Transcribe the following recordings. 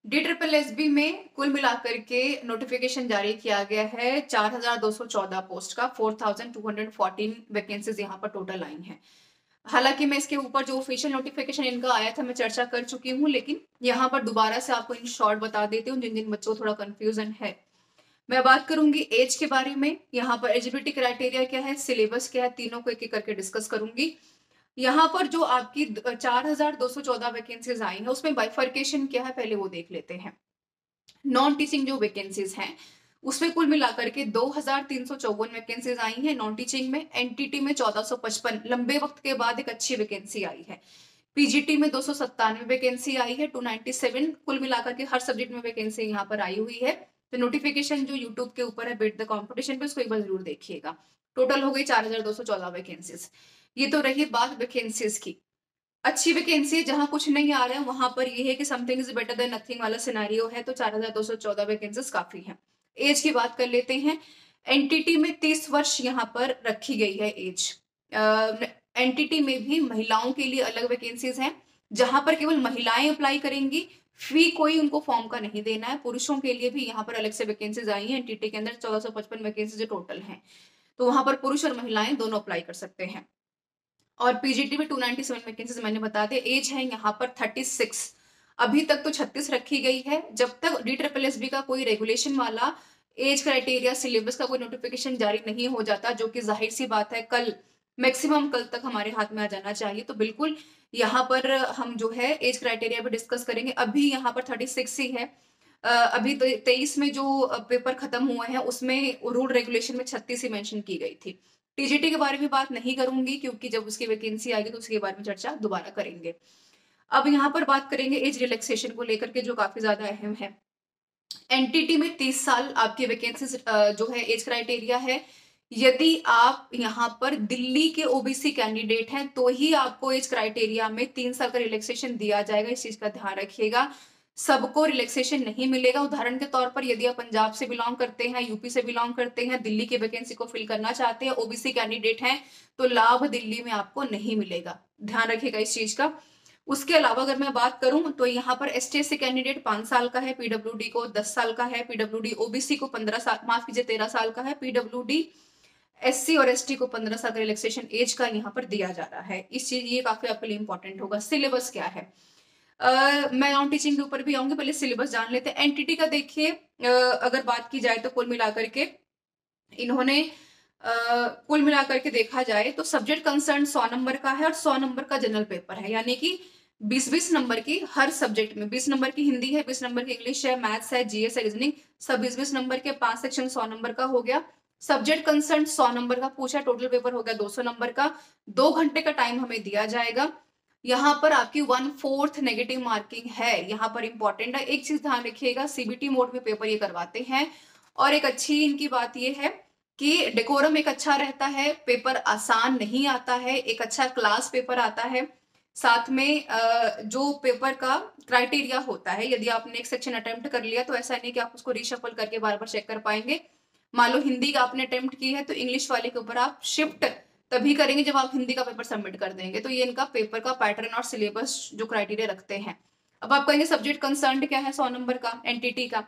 DSSB में कुल मिलाकर के नोटिफिकेशन जारी किया गया है 4,214 पोस्ट का। 4,214 वैकेंसीज यहाँ पर टोटल आई हैं। हालांकि मैं इसके ऊपर जो ऑफिशियल नोटिफिकेशन इनका आया था मैं चर्चा कर चुकी हूँ, लेकिन यहाँ पर दोबारा से आपको इन शॉर्ट बता देती हूँ जिन जिन बच्चों को थोड़ा कंफ्यूजन है। मैं बात करूंगी एज के बारे में। यहाँ पर एलिजिबिलिटी क्राइटेरिया क्या है, सिलेबस क्या है, तीनों को एक एक करके डिस्कस करूंगी। यहाँ पर जो आपकी 4,214 वैकेंसीज आई है उसमें बाइफर्केशन क्या है पहले वो देख लेते हैं। नॉन टीचिंग जो वैकेंसीज हैं उसमें कुल मिलाकर के 2,354 वैकेंसीज आई हैं नॉन टीचिंग में। एनटीटी में 1,455 लंबे वक्त के बाद एक अच्छी वैकेंसी आई है। पीजीटी में 297 वैकेंसी आई है। 297 कुल मिलाकर के हर सब्जेक्ट में वैकेंसी यहाँ पर आई हुई है। तो नोटिफिकेशन जो यूट्यूब के ऊपर है बीट द कॉम्पिटिशन पे, उसको एक बार जरूर देखिएगा। टोटल हो गई 4,214 वैकेंसीज। ये तो रही बात वैकेंसीज की। अच्छी वैकेंसी है जहां कुछ नहीं आ रहा है वहां पर ये है कि something is better than nothing वाला सिनेरियो है, तो 4,214 वैकेंसीज काफी है। एज की बात कर लेते हैं। एनटीटी में 30 वर्ष यहाँ पर रखी गई है एज। एनटीटी में भी महिलाओं के लिए अलग वैकेंसीज हैं जहां पर केवल महिलाएं अप्लाई करेंगी। फी कोई उनको फॉर्म का नहीं देना है। पुरुषों के लिए भी यहाँ पर अलग से वैकेंसीज आई है। एनटीटी के अंदर 1,455 वैकेंसीज टोटल हैं, तो वहां पर पुरुष और महिलाएं दोनों अप्लाई कर सकते हैं। और पीजीटी में 297 वैकेंसीज मैंने बता दिया। एज है यहाँ पर 36। अभी तक तो 36 रखी गई है। जब तक DSSB का कोई रेगुलेशन वाला एज क्राइटेरिया सिलेबस का कोई नोटिफिकेशन जारी नहीं हो जाता, जो कि जाहिर सी बात है कल मैक्सिमम कल तक हमारे हाथ में आ जाना चाहिए, तो बिल्कुल यहाँ पर हम जो है एज क्राइटेरिया पे डिस्कस करेंगे। अभी यहाँ पर 36 ही है। अभी 23 में जो पेपर खत्म हुए हैं उसमें रूल रेगुलेशन में 36 ही मेंशन की गई थी। टीजीटी के बारे में बात नहीं करूंगी क्योंकि जब उसकी वैकेंसी आएगी तो उसके बारे में चर्चा दोबारा करेंगे। अब यहाँ पर बात करेंगे एज रिलैक्सेशन को लेकर के, जो काफी ज्यादा अहम है। एनटीटी में 30 साल आपकी वैकेंसी जो है एज क्राइटेरिया है। यदि आप यहाँ पर दिल्ली के ओबीसी कैंडिडेट हैं तो ही आपको एज क्राइटेरिया में 3 साल का रिलैक्सेशन दिया जाएगा। इस चीज का ध्यान रखिएगा। सबको रिलैक्सेशन नहीं मिलेगा। उदाहरण के तौर पर यदि आप पंजाब से बिलोंग करते हैं, यूपी से बिलोंग करते हैं, दिल्ली की वैकेंसी को फिल करना चाहते हैं, ओबीसी कैंडिडेट हैं, तो लाभ दिल्ली में आपको नहीं मिलेगा। ध्यान रखिएगा इस चीज का। उसके अलावा अगर मैं बात करूं तो यहाँ पर एसटीएससी कैंडिडेट 5 साल का है, पीडब्ल्यूडी को 10 साल का है, पीडब्ल्यूडी ओबीसी को 15 साल, माफ कीजिए 13 साल का है, पीडब्ल्यूडी एससी और एसटी को 15 साल का रिलैक्सेशन एज का यहाँ पर दिया जा रहा है। इस चीज ये काफी आपके लिए इंपॉर्टेंट होगा। सिलेबस क्या है, मैं नॉन टीचिंग के ऊपर भी आऊंगी, पहले सिलेबस जान लेते हैं। एनटीटी का देखिए, अगर बात की जाए तो कुल मिलाकर के इन्होंने कुल मिलाकर के देखा जाए तो सब्जेक्ट कंसर्न 100 नंबर का है और 100 नंबर का जनरल पेपर है, यानी कि 20-20 नंबर की हर सब्जेक्ट में। 20 नंबर की हिंदी है, 20 नंबर की इंग्लिश है, मैथ्स है, जीएस है, रीजनिंग, सब 20-20 नंबर के 5 सेक्शन 100 नंबर का हो गया। सब्जेक्ट कंसर्न 100 नंबर का पूछा, टोटल पेपर हो गया 200 नंबर का। 2 घंटे का टाइम हमें दिया जाएगा। यहाँ पर आपकी 1/4 नेगेटिव मार्किंग है, यहाँ पर इंपॉर्टेंट है। एक चीज ध्यान रखिएगा, सीबीटी मोड में पेपर ये करवाते हैं। और एक अच्छी इनकी बात ये है कि डेकोरम एक अच्छा रहता है, पेपर आसान नहीं आता है, एक अच्छा क्लास पेपर आता है। साथ में जो पेपर का क्राइटेरिया होता है, यदि आपने एक सेक्शन अटेम्प्ट कर लिया तो ऐसा नहीं कि आप उसको रीशफल करके बार बार चेक कर पाएंगे। मान लो हिंदी का आपने अटेम्प्ट की है तो इंग्लिश वाले के ऊपर आप शिफ्ट तभी करेंगे जब आप हिंदी का पेपर सबमिट कर देंगे। तो ये इनका पेपर का पैटर्न और सिलेबस जो क्राइटेरिया रखते हैं। अब आप कहेंगे सब्जेक्ट कंसर्न क्या है 100 नंबर का, एनटीटी का,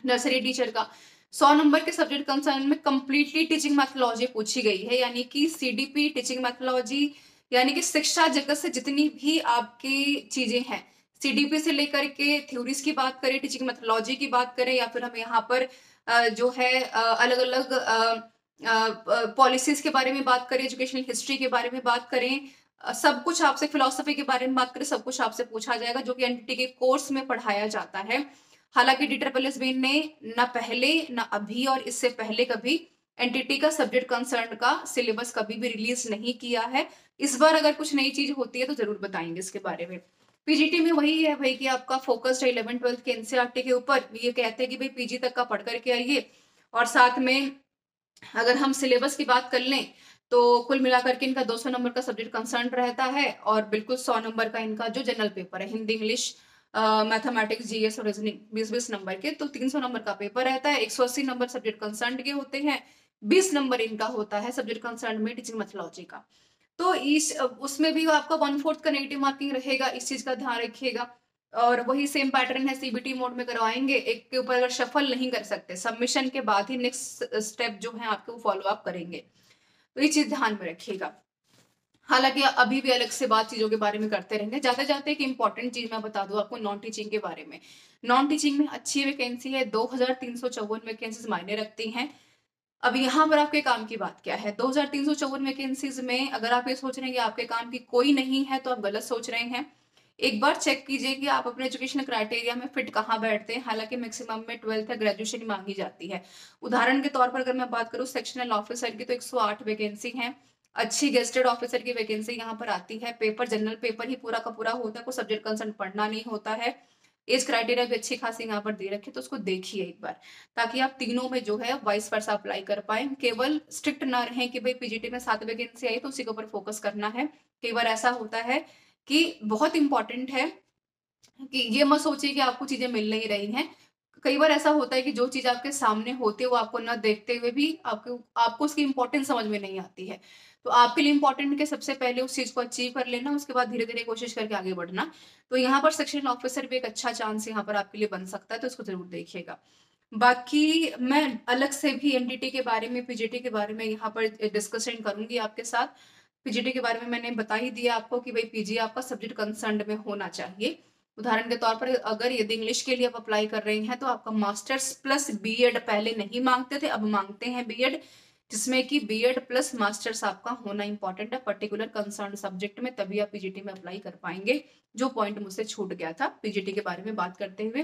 नर्सरी टीचर का। 100 नंबर के सब्जेक्ट कंसर्न में कंप्लीटली टीचिंग मैथोलॉजी पूछी गई है, यानी कि सीडीपी टीचिंग मैथोलॉजी, यानी कि शिक्षा जगत से जितनी भी आपकी चीजें हैं, सीडीपी से लेकर के थ्योरीज की बात करें, टीचिंग मैथोलॉजी की बात करें, या फिर हम यहाँ पर जो है अलग अलग पॉलिसीज के बारे में बात करें, एजुकेशनल हिस्ट्री के बारे में बात करें, सब कुछ आपसे, फिलोसफी के बारे में बात करें, सब कुछ आपसे पूछा जाएगा जो कि एनटीटी के कोर्स में पढ़ाया जाता है। हालांकि DSSB ने न पहले न अभी और इससे पहले कभी एनटीटी का सब्जेक्ट कंसर्न का सिलेबस कभी भी रिलीज नहीं किया है। इस बार अगर कुछ नई चीज होती है तो जरूर बताएंगे इसके बारे में। पीजीटी में वही है भाई कि आपका फोकस्ड है 11-12 के एनसीईआरटी के ऊपर। ये कहते हैं कि भाई पीजी तक का पढ़ करके आइए। और साथ में अगर हम सिलेबस की बात कर लें तो कुल मिलाकर के इनका 200 नंबर का सब्जेक्ट कंसर्न रहता है और बिल्कुल 100 नंबर का इनका जो जनरल पेपर है, हिंदी, इंग्लिश, मैथमेटिक्स, जीएस और रीजनिंग, 20-20 नंबर के, तो 300 नंबर का पेपर रहता है। 180 नंबर सब्जेक्ट कंसर्न के होते हैं। 20 नंबर इनका होता है सब्जेक्ट कंसर्न में टीचिंग मैथोलॉजी का। तो इस उसमें भी आपका 1/4 का नेगेटिव मार्किंग रहेगा, इस चीज का ध्यान रखिएगा। और वही सेम पैटर्न है, सीबीटी मोड में करवाएंगे, एक के ऊपर अगर शफल नहीं कर सकते, सबमिशन के बाद ही नेक्स्ट स्टेप जो है आपके वो फॉलो अप करेंगे। तो ये चीज ध्यान में रखिएगा। हालांकि अभी भी अलग से बात चीजों के बारे में करते रहेंगे। जाते जाते एक इंपॉर्टेंट चीज मैं बता दूं आपको नॉन टीचिंग के बारे में। नॉन टीचिंग में अच्छी वैकेंसी है, 2354 वैकेंसीज मायने रखती हैं। अब यहाँ पर आपके काम की बात क्या है, 2354 वैकेंसीज में अगर आप ये सोच रहे हैं कि आपके काम की कोई नहीं है तो आप गलत सोच रहे हैं। एक बार चेक कीजिए कि आप अपने एजुकेशन क्राइटेरिया में फिट कहाँ बैठते हैं। हालांकि मैक्सिमम में 12th या ग्रेजुएशन ही मांगी जाती है। उदाहरण के तौर पर अगर मैं बात करूँ सेक्शनल ऑफिसर की, तो 108 वैकेंसी है। अच्छी गेस्टेड ऑफिसर की वैकेंसी यहाँ पर आती है। पेपर जनरल पेपर ही पूरा का पूरा होता है, कोई सब्जेक्ट कंसर्न पढ़ना नहीं होता है। एज क्राइटेरिया भी अच्छी खासी यहाँ पर दे रखे, तो उसको देखिए एक बार, ताकि आप तीनों में जो है वाइस वर्सा अप्लाई कर पाए। केवल स्ट्रिक्ट ना रहें कि भाई पीजीटी में 7 वैकेंसी आई तो उसी के ऊपर फोकस करना है। कई बार ऐसा होता है कि बहुत इंपॉर्टेंट है कि ये मत सोचिए कि आपको चीजें मिल नहीं रही हैं। कई बार ऐसा होता है कि जो चीज आपके सामने होती है वो आपको न देखते हुए भी आपको आपको उसकी इंपॉर्टेंस समझ में नहीं आती है। तो आपके लिए इंपॉर्टेंट है कि सबसे पहले उस चीज को अचीव कर लेना, उसके बाद धीरे धीरे कोशिश करके आगे बढ़ना। तो यहाँ पर सेक्शन ऑफिसर भी एक अच्छा चांस यहाँ पर आपके लिए बन सकता है, तो इसको जरूर देखिएगा। बाकी मैं अलग से भी एनडीटी के बारे में, पीजीटी के बारे में यहाँ पर डिस्कशन करूंगी आपके साथ। पीजीटी के बारे में मैंने बता ही दिया आपको कि भाई पीजी आपका सब्जेक्ट कंसर्न में होना चाहिए। उदाहरण के तौर पर अगर यदि इंग्लिश के लिए आप अप्लाई कर रहे हैं तो आपका मास्टर्स प्लस बीएड, पहले नहीं मांगते थे अब मांगते हैं बीएड, जिसमें कि बीएड प्लस मास्टर्स आपका होना इंपॉर्टेंट है पर्टिकुलर कंसर्न सब्जेक्ट में, तभी आप पीजीटी में अप्लाई कर पाएंगे। जो पॉइंट मुझसे छूट गया था पीजीटी के बारे में बात करते हुए।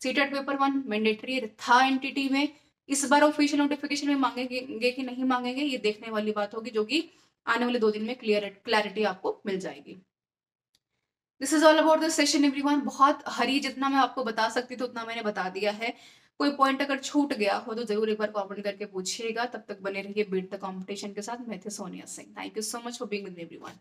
सीटेट पेपर 1 मैंडेटरी था एनटीटी में, इस बार ऑफिशियल नोटिफिकेशन में मांगेंगे कि नहीं मांगेंगे ये देखने वाली बात होगी, जो कि आने वाले 2 दिन में क्लैरिटी आपको मिल जाएगी। This is all about the session everyone. बहुत हरी जितना मैं आपको बता सकती थी उतना मैंने बता दिया है। कोई पॉइंट अगर छूट गया हो तो जरूर एक बार कमेंट करके पूछिएगा। तब तक बने रहिए बीट द कंपटीशन के साथ। मैं थी Sonia Singh. Thank you so much for being with everyone.